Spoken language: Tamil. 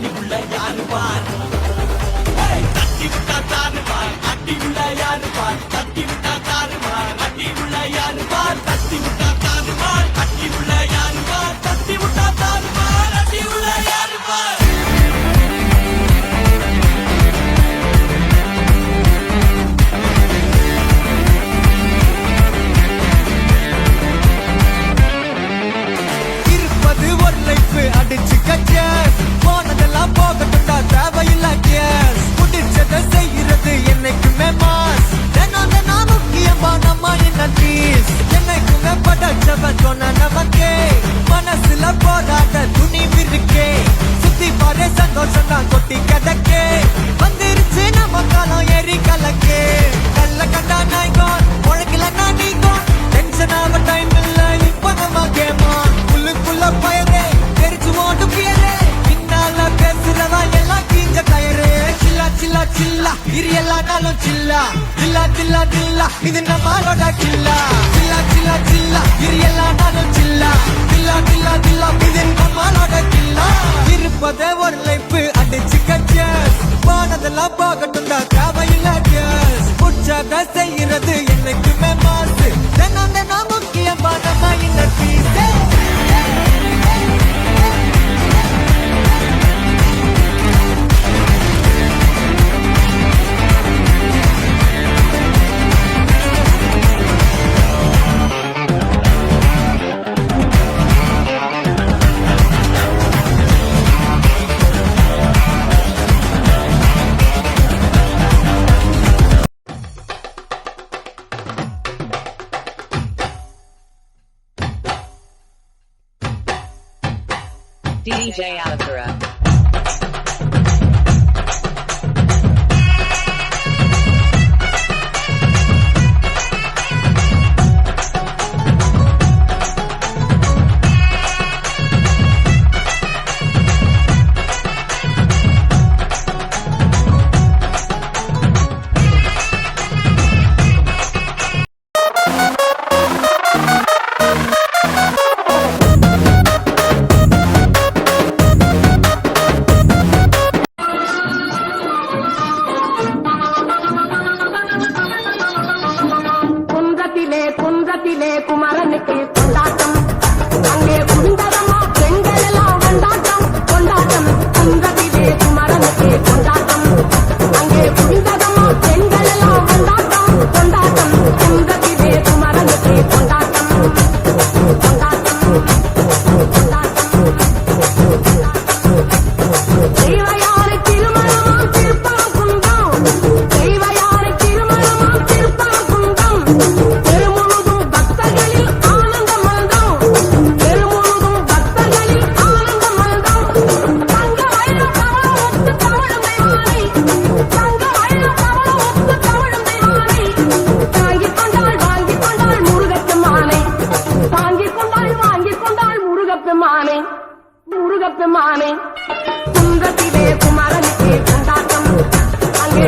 அட்டி உள்ள யாரு பார் தட்டி விட்டா தாரு பார் அட்டி உள்ள யாரு பார் தட்டி விட்டா தாரு பார் அட்டி உள்ள யாரு பார் தட்டி விட்டா தாரு பார் அட்டி உள்ள யாரு பார் தட்டி விட்டா தாரு பார் அட்டி உள்ள யாரு பார் இருப்பது ஒரு லைஃப் அடிச்சு கச்சேஸ் போனதெல்லாம் போகட்டும்டா தேவையில்ல கேஸ் முடிச்சதை செய்யறது என்னைக்குமே மாஸ் தினம் முக்கியமா நம்ம என்ன பீஸ் என்னைக்குமே படைச்சவன் சொன்ன நமக்கே மனசுல போராட துணிவு இருக்கே சுத்தி பாரு சந்தோஷம் தான் கொட்டி கிடக்கே வந்துருச்சு நம்ம காலம் ஏறி கலக்கே கல்ல கண்டா நாய்கோன் உழக்கில நான் நீங்கோன் டென்ஷன் ஆக டைம் இல்ல இப்ப நம்ம கேமா புல்லுக்குள்ள பயரே தெரிச்சு ஓட்டு பியரே பின்னால பேசுறதா எல்லாம் கீஞ்ச டயரே சில்லா சில்லா சில்லா இரு எல்லா நாளும் சில்லா தில்லா தில்லா தில்லா இது நம்மளோட கில்லா சில்லா சில்லா சில்லா இரு எல்லா நாளும் சில்லா தில்லா தில்லா தில்லா இது நம்மளோட கில்லா இருப்பதே ஒரு லைஃப் அடிச்சு கச்சேஸ் போனதெல்லாம் போகட்டும்டா தேவையில்ல கேஸ் புடிச்சத செய்யறது என்னைக்குமே மாசு தினம் முக்கியமா நம்ம என்ன பீஸே DJ Alakura. குன்றத்திலே குமரனுக்கு கொண்டாட்டம் அங்கே குண்டரமா பெண்கள் எல்லாம் கொண்டாட்டம் கொண்டாட்டம் குன்றத்திலே குமரனுக்கு கொண்டாட்டம் அங்கே குண்டரமா பெண்கள் எல்லாம் கொண்டாட்டம் கொண்டாட்டம் குன்றத்திலே குமரனுக்கு கொண்டாட்டம் கொண்டாட்டம் தெய்வயாரை திருமணமாம் திருப்பம் குன்றம் தெய்வயாரை திருமணமாம் திருப்பம் குன்றம் பெருமுழுதும் பக்தர்களில் ஆனந்த மல்தம் பெருமுழுதும் பக்தர்களில் ஆனந்த மல்தம் தங்க வயலும் கவலம் ஒத்து கவலம் தெய்வானை தங்க வயலும் கவலம் ஒத்து கவலம் தெய்வானை தாங்கிக் கொண்டாள் வாங்கிக் கொண்டாள் முருகப்பெருமானை தாங்கிக் கொண்டாள் வாங்கிக் கொண்டாள் முருகப்பெருமானை முருகப்பெருமானை குன்றத்திலே குமரனுக்கு கொண்டாட்டம் அங்கே